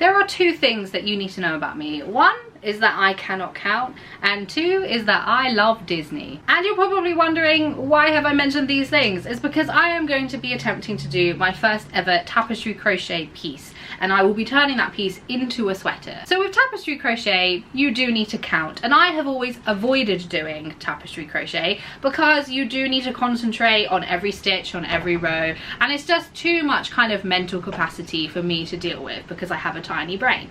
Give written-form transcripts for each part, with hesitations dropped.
there are two things that you need to know about me. One is that I cannot count, and two is that I love Disney. And you're probably wondering, why have I mentioned these things? It's because I am going to be attempting to do my first ever tapestry crochet piece, and I will be turning that piece into a sweater. So with tapestry crochet, you do need to count, and I have always avoided doing tapestry crochet because you do need to concentrate on every stitch, on every row, and it's just too much kind of mental capacity for me to deal with because I have a tiny brain.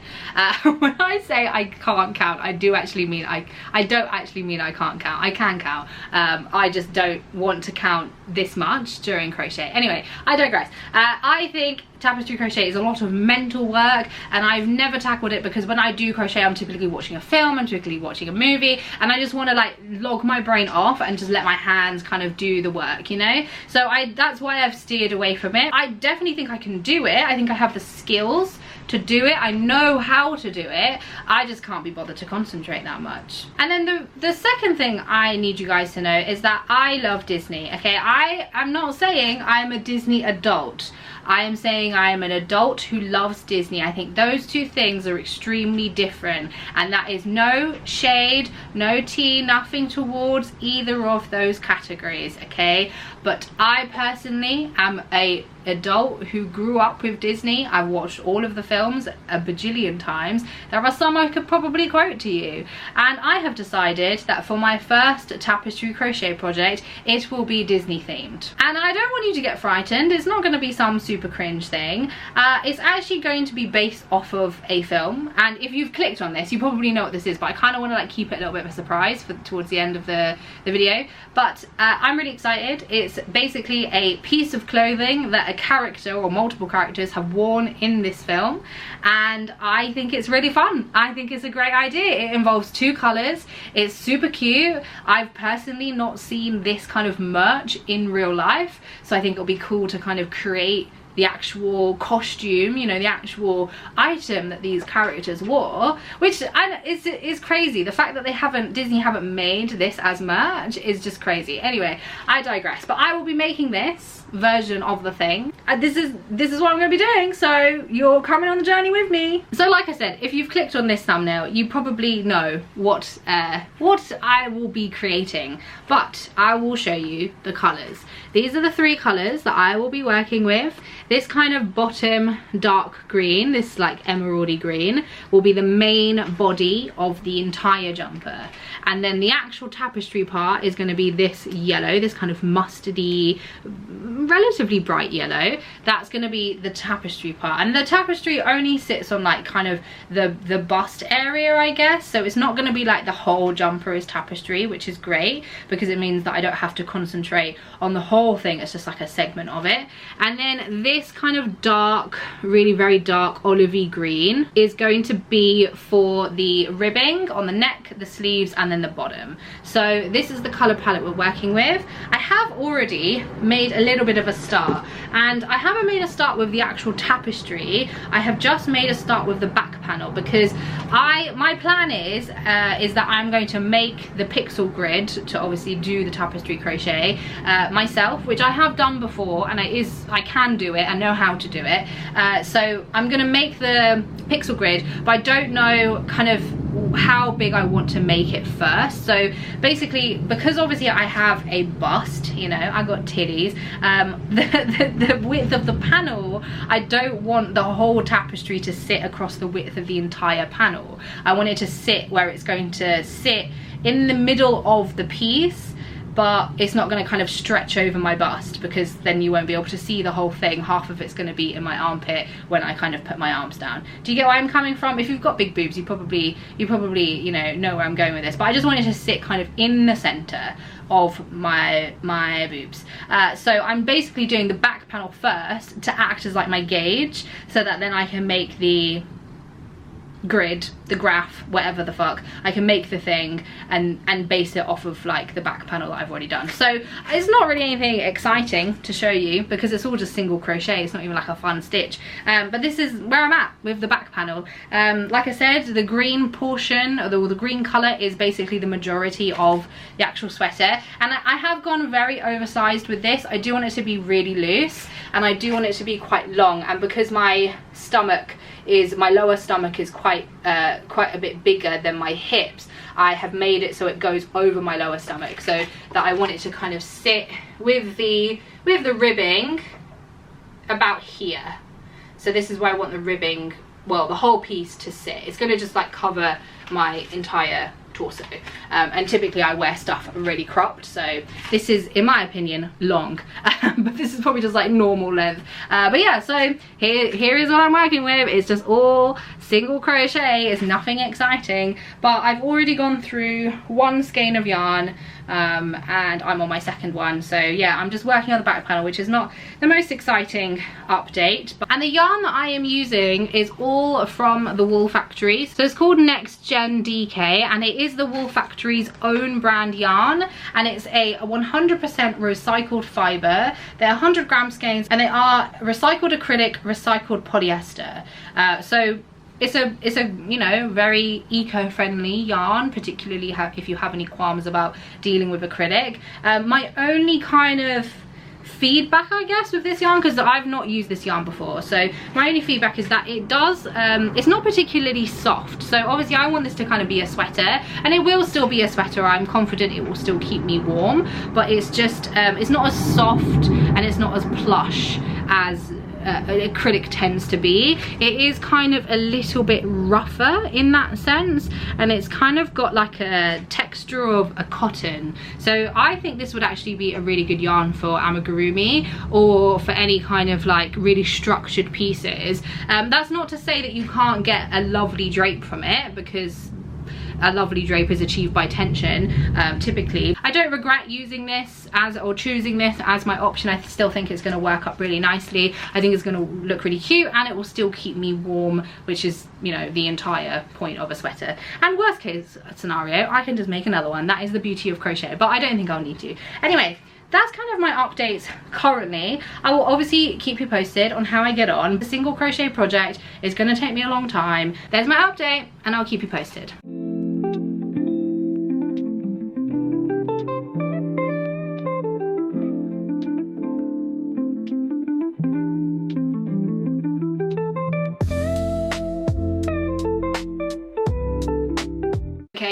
When I say I can't count, I do actually mean I don't actually mean I can't count. I can count. I just don't want to count this much during crochet. Anyway, I digress. I think tapestry crochet is a lot of mental work, and I've never tackled it because when I do crochet, I'm typically watching a film, I'm typically watching a movie, and I just want to like log my brain off and just let my hands kind of do the work, you know? So that's why I've steered away from it. I definitely think I can do it. I think I have the skills to do it. I know how to do it. I just can't be bothered to concentrate that much. And then the second thing I need you guys to know is that I love Disney, okay? I am not saying I'm a Disney adult. I am saying I am an adult who loves Disney. I think those two things are extremely different, and that is no shade, no tea, nothing towards either of those categories, okay? But I personally am a adult who grew up with Disney. I've watched all of the films a bajillion times. There are some I could probably quote to you, and I have decided that for my first tapestry crochet project, it will be Disney themed. And I don't want you to get frightened. It's not going to be some super cringe thing. It's actually going to be based off of a film, and if you've clicked on this, you probably know what this is, but I kind of want to like keep it a little bit of a surprise for towards the end of the video. But I'm really excited. It's basically a piece of clothing that a character or multiple characters have worn in this film, and I think it's really fun. I think it's a great idea. It involves two colors. It's super cute. I've personally not seen this kind of merch in real life, so I think it'll be cool to kind of create the actual costume, you know, the actual item that these characters wore, which is crazy. The fact that Disney haven't made this as merch is just crazy. Anyway, I digress, but I will be making this version of the thing, and this is what I'm going to be doing, so you're coming on the journey with me. So like I said, if you've clicked on this thumbnail, you probably know what I will be creating, but I will show you the colors. These are the three colors that I will be working with. This kind of bottom dark green, this like emeraldy green, will be the main body of the entire jumper, and then the actual tapestry part is going to be this yellow, this kind of mustardy, relatively bright yellow. That's going to be the tapestry part, and the tapestry only sits on like kind of the bust area, I guess, so it's not going to be like the whole jumper is tapestry, which is great because it means that I don't have to concentrate on the whole thing. It's just like a segment of it. And then this kind of dark, really very dark olivey green is going to be for the ribbing on the neck, the sleeves, and then the bottom. So this is the color palette we're working with. I have already made a little bit of a start, and I haven't made a start with the actual tapestry. I have just made a start with the back panel because my plan is that I'm going to make the pixel grid to obviously do the tapestry crochet myself, which I have done before, and I can do it. I know how to do it. So I'm gonna make the pixel grid, but I don't know kind of how big I want to make it first. So basically, because obviously I have a bust, you know, I got titties, the width of the panel, I don't want the whole tapestry to sit across the width of the entire panel. I want it to sit where it's going to sit in the middle of the piece, but it's not going to kind of stretch over my bust, because then you won't be able to see the whole thing. Half of it's going to be in my armpit when I kind of put my arms down. Do you get where I'm coming from? If you've got big boobs, you probably you know where I'm going with this, but I just wanted to sit kind of in the center of my boobs. So I'm basically doing the back panel first to act as like my gauge, so that then I can make the grid, the graph, whatever the fuck, I can make the thing and base it off of like the back panel that I've already done. So it's not really anything exciting to show you because it's all just single crochet. It's not even like a fun stitch, but this is where I'm at with the back panel. Like I said, the green portion, or the green color, is basically the majority of the actual sweater, and I have gone very oversized with this. I do want it to be really loose, and I do want it to be quite long, and because my stomach is my lower stomach is quite a bit bigger than my hips. I have made it so it goes over my lower stomach, so that I want it to kind of sit with the ribbing about here. So this is where I want the ribbing, well, the whole piece to sit. It's going to just like cover my entire torso, and typically I wear stuff really cropped, so this is, in my opinion, long, but this is probably just like normal length. But yeah, so here is what I'm working with. It's just all single crochet. It's nothing exciting, but I've already gone through one skein of yarn, and I'm on my second one. So yeah, I'm just working on the back panel, which is not the most exciting update. And the yarn that I am using is all from the Wool Factory, so it's called Next Gen DK, and it is the Wool Factory's own brand yarn, and it's a 100% recycled fibre. They're 100 gram skeins, and they are recycled acrylic, recycled polyester. So it's a you know, very eco-friendly yarn, particularly if you have any qualms about dealing with acrylic. My only kind of feedback, I guess, with this yarn, because I've not used this yarn before, so my only feedback is that it does, it's not particularly soft. So obviously I want this to kind of be a sweater, and it will still be a sweater. I'm confident it will still keep me warm, but it's just it's not as soft and it's not as plush as acrylic tends to be. It is kind of a little bit rougher in that sense, and it's kind of got like a texture of a cotton. So I think this would actually be a really good yarn for amigurumi, or for any kind of like really structured pieces. That's not to say that you can't get a lovely drape from it, because a lovely drape is achieved by tension, typically. I don't regret using this or choosing this as my option. I still think it's going to work up really nicely. I think it's going to look really cute, and it will still keep me warm, which is, you know, the entire point of a sweater. And worst case scenario, I can just make another one. That is the beauty of crochet, but I don't think I'll need to. Anyway, that's kind of my updates currently. I will obviously keep you posted on how I get on. The single crochet project is going to take me a long time. There's my update, and I'll keep you posted.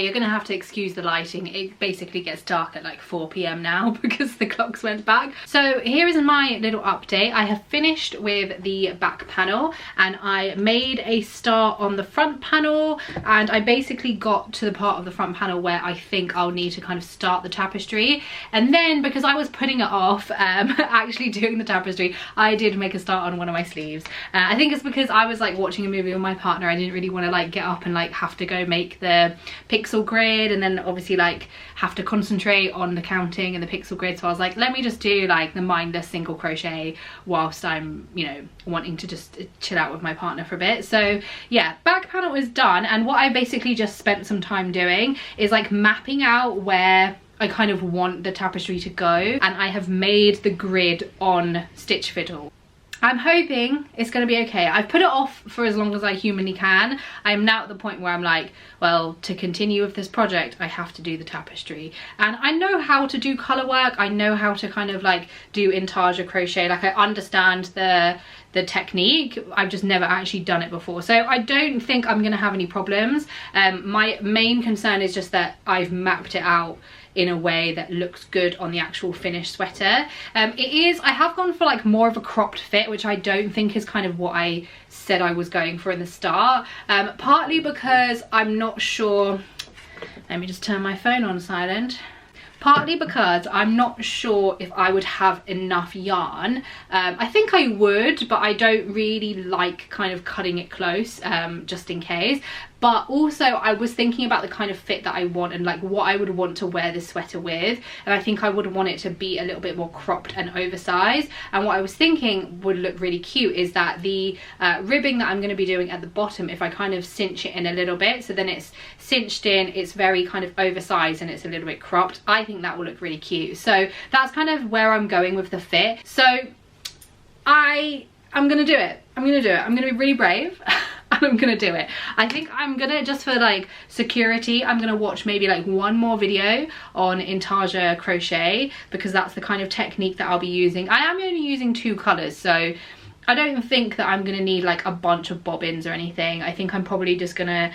You're gonna have to excuse the lighting. It basically gets dark at like 4 p.m. now because the clocks went back. So here is my little update. I have finished with the back panel, and I made a start on the front panel, and I basically got to the part of the front panel where I think I'll need to kind of start the tapestry. And then, because I was putting it off actually doing the tapestry, I did make a start on one of my sleeves. I think it's because I was like watching a movie with my partner. I didn't really want to like get up and like have to go make the pixel grid, and then obviously like have to concentrate on the counting and the pixel grid. So I was like, let me just do like the mindless single crochet whilst I'm, you know, wanting to just chill out with my partner for a bit. So yeah, back panel is done, and what I basically just spent some time doing is like mapping out where I kind of want the tapestry to go, and I have made the grid on Stitch Fiddle. I'm hoping it's going to be okay. I've put it off for as long as I humanly can. I'm now at the point where I'm like, well, to continue with this project, I have to do the tapestry. And I know how to do colour work. I know how to kind of like do intarsia crochet. Like, I understand the technique. I've just never actually done it before. So I don't think I'm going to have any problems. My main concern is just that I've mapped it out in a way that looks good on the actual finished sweater. I have gone for like more of a cropped fit, which I don't think is kind of what I said I was going for in the start. Partly because I'm not sure, let me just turn my phone on silent. Partly because I'm not sure if I would have enough yarn. I think I would, but I don't really like kind of cutting it close, just in case. But also I was thinking about the kind of fit that I want and like what I would want to wear this sweater with, and I think I would want it to be a little bit more cropped and oversized. And what I was thinking would look really cute is that the ribbing that I'm going to be doing at the bottom, if I kind of cinch it in a little bit, so then it's cinched in, it's very kind of oversized and it's a little bit cropped, I think that will look really cute. So that's kind of where I'm going with the fit. So I'm gonna do it. I'm gonna be really brave and I'm gonna do it. I think I'm gonna, just for like security, I'm gonna watch maybe like one more video on intarsia crochet, because that's the kind of technique that I'll be using. I am only using 2 colors, so I don't think that I'm gonna need like a bunch of bobbins or anything. I think I'm probably just gonna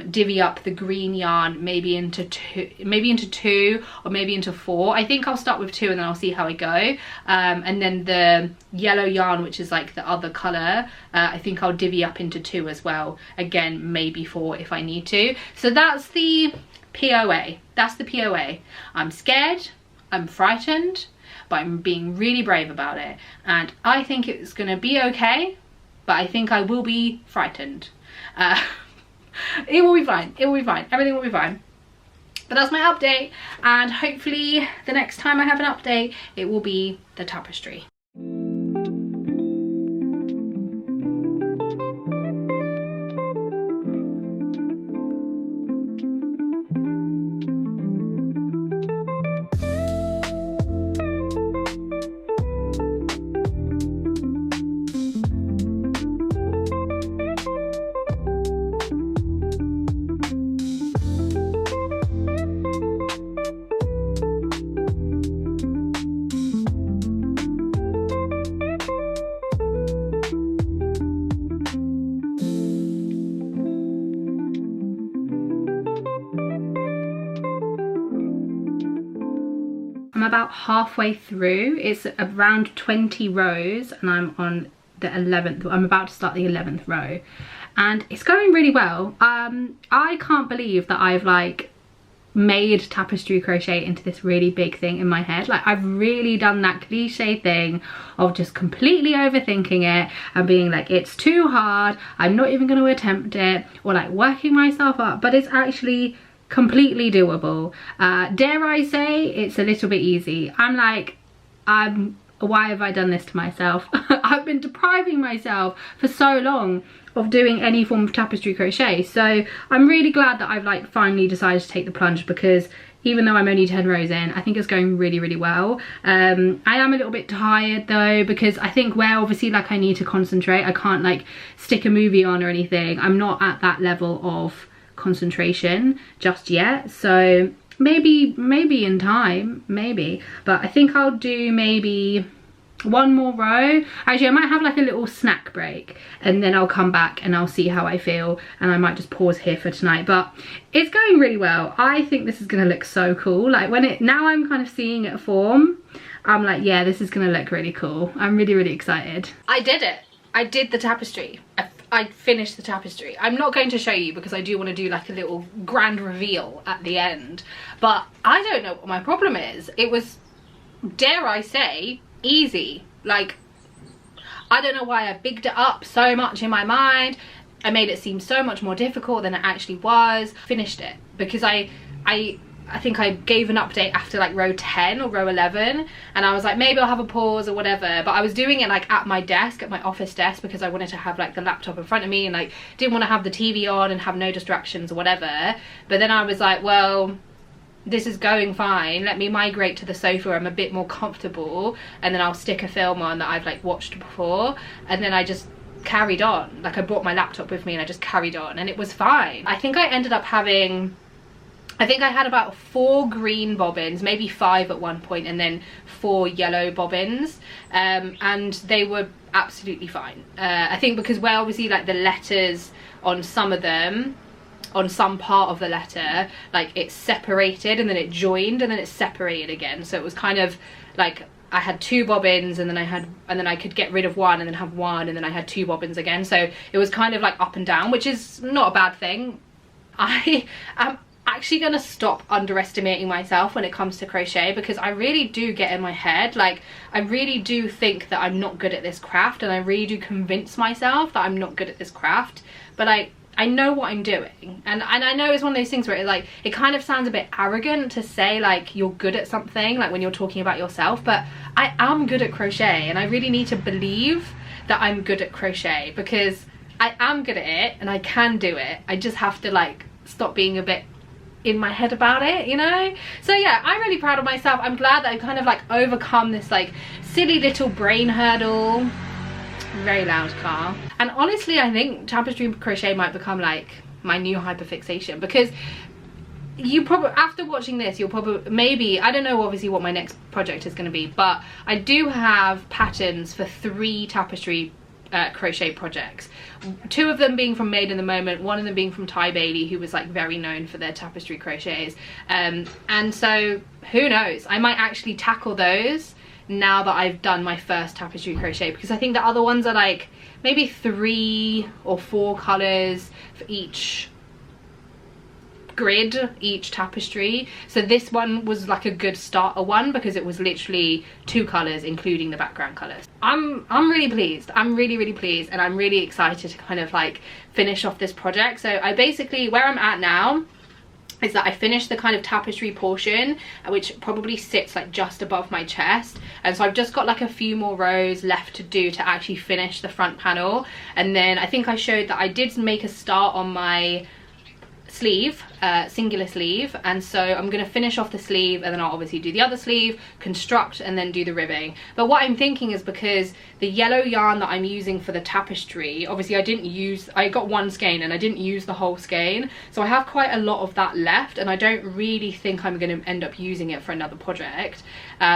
divvy up the green yarn maybe into two or maybe into 4. I think I'll start with 2 and then I'll see how I go. And then the yellow yarn, which is like the other color, I think I'll divvy up into 2 as well. Again, maybe 4 if I need to. So that's the POA. That's the POA. I'm scared, I'm frightened, but I'm being really brave about it, and I think it's gonna be okay, but I think I will be frightened. It will be fine, it will be fine, everything will be fine. But that's my update, and hopefully the next time I have an update it will be the tapestry. I'm about halfway through. It's around 20 rows and I'm on the 11th. I'm about to start the 11th row and it's going really well. I can't believe that I've like made tapestry crochet into this really big thing in my head. Like, I've really done that cliche thing of just completely overthinking it and being like, it's too hard, I'm not even going to attempt it, or like working myself up, but it's actually completely doable. Dare I say it's a little bit easy. I'm like, why have I done this to myself? I've been depriving myself for so long of doing any form of tapestry crochet, so I'm really glad that I've like finally decided to take the plunge, because even though I'm only 10 rows in, I think it's going really, really well. I am a little bit tired though, because I think where obviously like I need to concentrate, I can't like stick a movie on or anything. I'm not at that level of concentration just yet, so maybe in time, maybe, but I think I'll do maybe one more row. Actually, I might have like a little snack break and then I'll come back and I'll see how I feel, and I might just pause here for tonight. But it's going really well. I think this is gonna look so cool. Like now I'm kind of seeing it form, I'm like, yeah, this is gonna look really cool. I'm really, really excited. I did it. I did the tapestry. I finished the tapestry. I'm not going to show you because I do want to do like a little grand reveal at the end, but I don't know what my problem is. It was, dare I say, easy. Like, I don't know why I bigged it up so much in my mind. I made it seem so much more difficult than it actually was. Finished it because I think I gave an update after like row 10 or row 11, and I was like, maybe I'll have a pause or whatever, but I was doing it like at my desk, at my office desk, because I wanted to have like the laptop in front of me and like didn't want to have the TV on and have no distractions or whatever. But then I was like, well, this is going fine, let me migrate to the sofa where I'm a bit more comfortable, and then I'll stick a film on that I've like watched before, and then I just carried on. Like, I brought my laptop with me and I just carried on and it was fine. I think I ended up having, I think I had about 4 green bobbins, maybe 5 at one point, and then 4 yellow bobbins, and they were absolutely fine. I think because where obviously like the letters on some of them, on some part of the letter, like it's separated and then it joined and then it separated again, so it was kind of like I had 2 bobbins and then I could get rid of one and then have one, and then I had 2 bobbins again, so it was kind of like up and down, which is not a bad thing. I am actually gonna stop underestimating myself when it comes to crochet, because I really do get in my head, like I really do think that I'm not good at this craft, and I really do convince myself that I'm not good at this craft, but I know what I'm doing, and I know it's one of those things where it kind of sounds a bit arrogant to say like you're good at something, like when you're talking about yourself, but I am good at crochet, and I really need to believe that I'm good at crochet, because I am good at it and I can do it. I just have to like stop being a bit in my head about it, you know? So yeah, I'm really proud of myself. I'm glad that I kind of like overcome this like silly little brain hurdle. Very loud car. And honestly, I think tapestry crochet might become like my new hyperfixation, because you probably, after watching this, you'll probably, maybe, I don't know obviously what my next project is going to be, but I do have patterns for 3 tapestry crochet projects, 2 of them being from Made in the Moment, 1 of them being from Ty Bailey, who was like very known for their tapestry crochets, and so who knows, I might actually tackle those now that I've done my first tapestry crochet, because I think the other ones are like maybe 3 or 4 colors for each grid, each tapestry. So this one was like a good starter one because it was literally 2 colors including the background colors. I'm really pleased. I'm really pleased, and I'm really excited to kind of like finish off this project. So I basically, where I'm at now is that I finished the kind of tapestry portion, which probably sits like just above my chest, and so I've just got like a few more rows left to do to actually finish the front panel. And then I think I showed that I did make a start on my sleeve, singular sleeve, and so I'm going to finish off the sleeve, and then I'll obviously do the other sleeve, construct, and then do the ribbing. But what I'm thinking is, because the yellow yarn that I'm using for the tapestry, obviously I got 1 skein and I didn't use the whole skein, so I have quite a lot of that left, and I don't really think I'm going to end up using it for another project.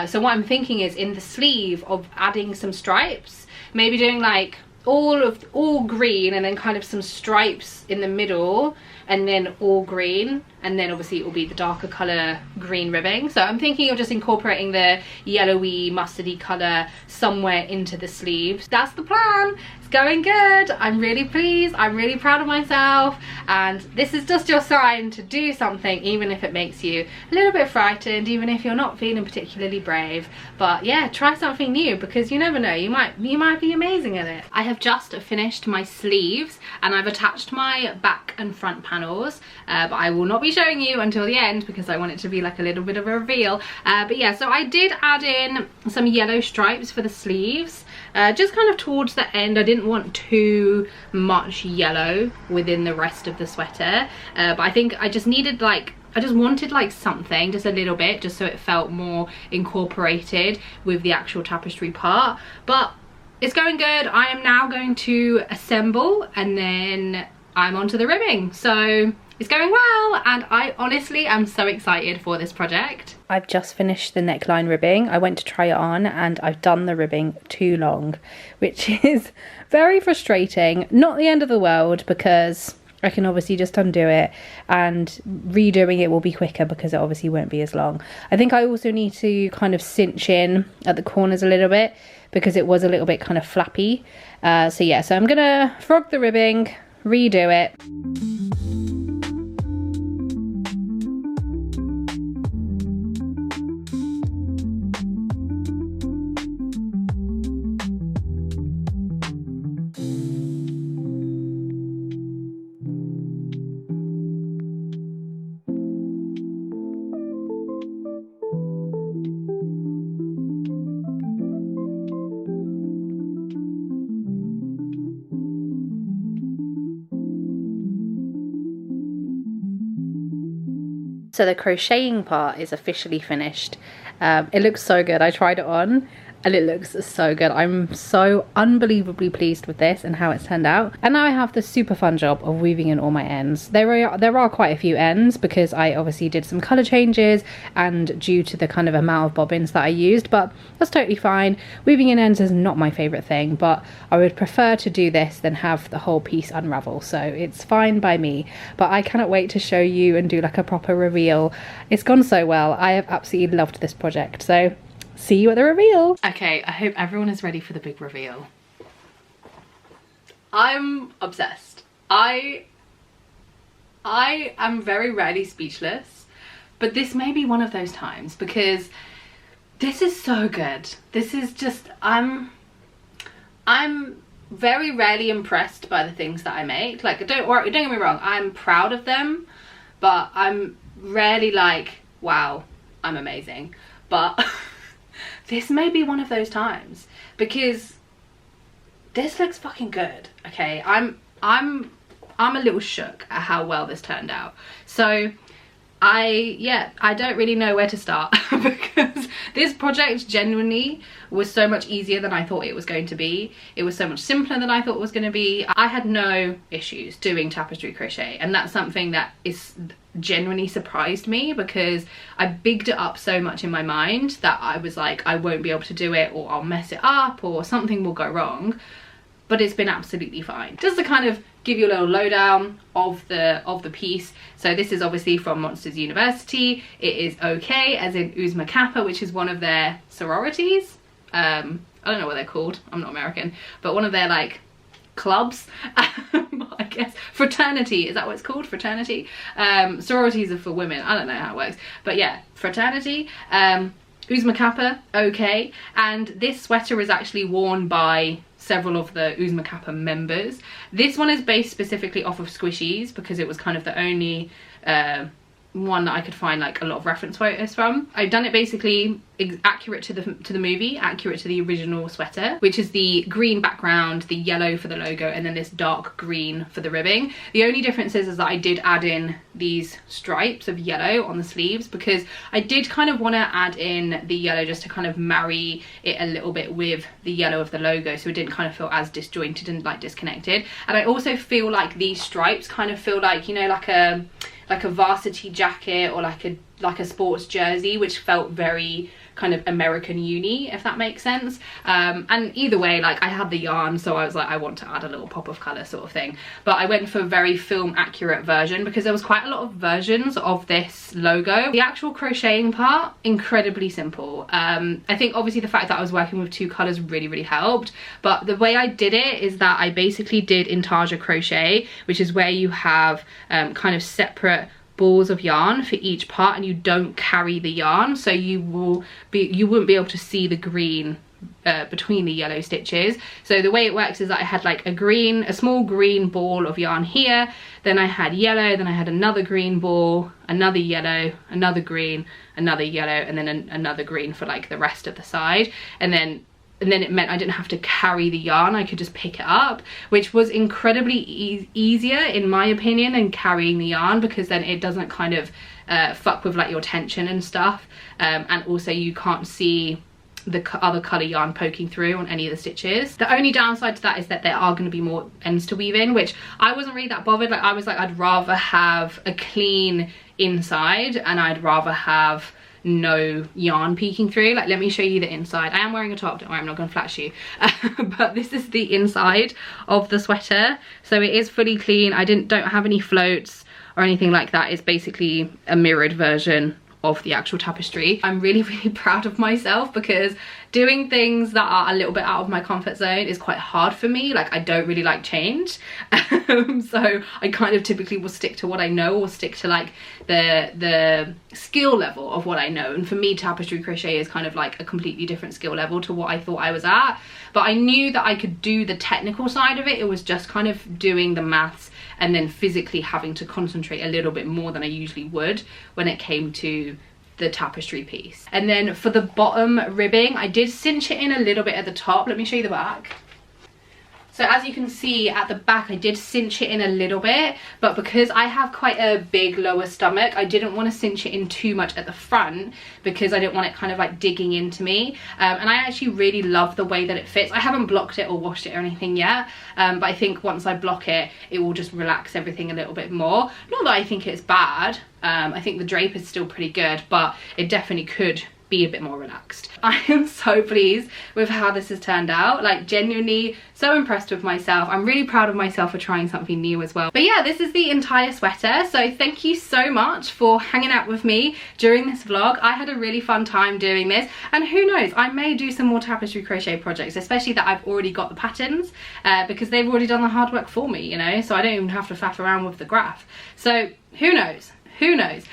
So what I'm thinking is, in the sleeve, of adding some stripes, maybe doing like all green and then kind of some stripes in the middle, and then all green, and then obviously it will be the darker color green ribbing. So I'm thinking of just incorporating the yellowy mustardy color somewhere into the sleeves. That's the plan. It's going good. I'm really pleased. I'm really proud of myself, and this is just your sign to do something, even if it makes you a little bit frightened, even if you're not feeling particularly brave. But yeah, try something new, because you never know, you might be amazing at it. I have just finished my sleeves, and I've attached my back and front panels, but I will not be showing you until the end because I want it to be like a little bit of a reveal. But yeah, so I did add in some yellow stripes for the sleeves, just kind of towards the end. I didn't want too much yellow within the rest of the sweater, but I think I just needed like, I just wanted like something, just a little bit, just so it felt more incorporated with the actual tapestry part. But it's going good. I am now going to assemble, and then I'm onto the ribbing. So it's going well, and I honestly am so excited for this project. I've just finished the neckline ribbing. I went to try it on and I've done the ribbing too long, which is very frustrating. Not the end of the world, because I can obviously just undo it, and redoing it will be quicker because it obviously won't be as long. I think I also need to kind of cinch in at the corners a little bit because it was a little bit kind of flappy. So yeah, so I'm gonna frog the ribbing, redo it. So the crocheting part is officially finished. It looks so good. I tried it on and it looks so good. I'm so unbelievably pleased with this and how it's turned out. And now I have the super fun job of weaving in all my ends. There are quite a few ends because I obviously did some colour changes and due to the kind of amount of bobbins that I used, but that's totally fine. Weaving in ends is not my favourite thing, but I would prefer to do this than have the whole piece unravel, so it's fine by me. But I cannot wait to show you and do like a proper reveal. It's gone so well. I have absolutely loved this project, so see you at the reveal. Okay, I hope everyone is ready for the big reveal. I'm obsessed. I am very rarely speechless, but this may be one of those times because this is so good. This is just, I'm very rarely impressed by the things that I make. Like, don't get me wrong, I'm proud of them, but I'm rarely like, wow, I'm amazing. But this may be one of those times because this looks fucking good. Okay, I'm a little shook at how well this turned out. So I don't really know where to start because this project genuinely was so much easier than I thought it was going to be. It was so much simpler than I thought it was going to be. I had no issues doing tapestry crochet, and that's something that is genuinely surprised me because I bigged it up so much in my mind that I was like, I won't be able to do it, or I'll mess it up, or something will go wrong. but it's been absolutely fine. Just to kind of give you a little lowdown of the piece. So this is obviously from Monsters University. It is OK, as in Uzma Kappa, which is one of their sororities. I don't know what they're called, I'm not American, but one of their like clubs, I guess. Fraternity, is that what it's called? Fraternity? Sororities are for women, I don't know how it works, but yeah, fraternity. Uzma Kappa, OK, and this sweater is actually worn by several of the Uzma Kappa members. This one is based specifically off of Squishies because it was kind of the only one that I could find like a lot of reference photos from. I've done it basically accurate to the movie, accurate to the original sweater, which is the green background, the yellow for the logo, and then this dark green for the ribbing. The only difference is that I did add in these stripes of yellow on the sleeves because I did kind of want to add in the yellow just to kind of marry it a little bit with the yellow of the logo, so it didn't kind of feel as disjointed and like disconnected. And I also feel like these stripes kind of feel like, you know, like a varsity jacket or like a sports jersey, which felt very kind of American uni, if that makes sense. And either way, like I had the yarn, so I was like, I want to add a little pop of colour sort of thing. But I went for a very film accurate version because there was quite a lot of versions of this logo. The actual crocheting part, incredibly simple. I think obviously the fact that I was working with two colours really helped, but the way I did it is that I basically did intarsia crochet, which is where you have kind of separate balls of yarn for each part and you don't carry the yarn, so you wouldn't be able to see the green between the yellow stitches. So the way it works is that I had like a small green ball of yarn here, then I had yellow, then I had another green ball, another yellow, another green, another yellow, and then another green for like the rest of the side. And then it meant I didn't have to carry the yarn, I could just pick it up, which was incredibly easier in my opinion than carrying the yarn, because then it doesn't kind of fuck with like your tension and stuff, and also you can't see the other colour yarn poking through on any of the stitches. The only downside to that is that there are going to be more ends to weave in, which I wasn't really that bothered. Like I was like, I'd rather have a clean inside and I'd rather have no yarn peeking through. Like let me show you the inside. I am wearing a top, don't worry, I'm not going to flash you. But this is the inside of the sweater, so it is fully clean. I don't have any floats or anything like that. It's basically a mirrored version of the actual tapestry. I'm really proud of myself because doing things that are a little bit out of my comfort zone is quite hard for me. Like I don't really like change, so I kind of typically will stick to what I know, or stick to like the skill level of what I know. And for me, tapestry crochet is kind of like a completely different skill level to what I thought I was at, but I knew that I could do the technical side of it. It was just kind of doing the maths and then physically having to concentrate a little bit more than I usually would when it came to the tapestry piece. And then for the bottom ribbing, I did cinch it in a little bit at the top. Let me show you the back. So as you can see at the back, I did cinch it in a little bit, but because I have quite a big lower stomach, I didn't want to cinch it in too much at the front because I didn't want it kind of like digging into me. And I actually really love the way that it fits. I haven't blocked it or washed it or anything yet, but I think once I block it, it will just relax everything a little bit more. Not that I think it's bad. I think the drape is still pretty good, but it definitely could be a bit more relaxed. I am so pleased with how this has turned out, like genuinely so impressed with myself. I'm really proud of myself for trying something new as well. But yeah, this is the entire sweater, so thank you so much for hanging out with me during this vlog. I had a really fun time doing this, and who knows, I may do some more tapestry crochet projects, especially that I've already got the patterns, because they've already done the hard work for me, you know, so I don't even have to faff around with the graph. So who knows? Who knows?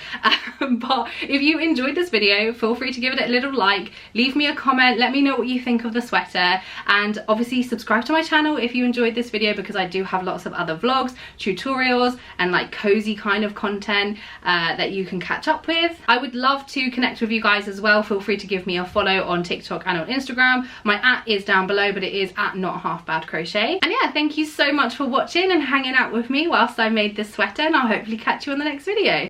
But if you enjoyed this video, feel free to give it a little like, leave me a comment, let me know what you think of the sweater, and obviously subscribe to my channel if you enjoyed this video, because I do have lots of other vlogs, tutorials, and like cozy kind of content that you can catch up with. I would love to connect with you guys as well. Feel free to give me a follow on TikTok and on Instagram. My @ is down below, but it is @NotHalfBadCrochet. And yeah, thank you so much for watching and hanging out with me whilst I made this sweater, and I'll hopefully catch you on the next video.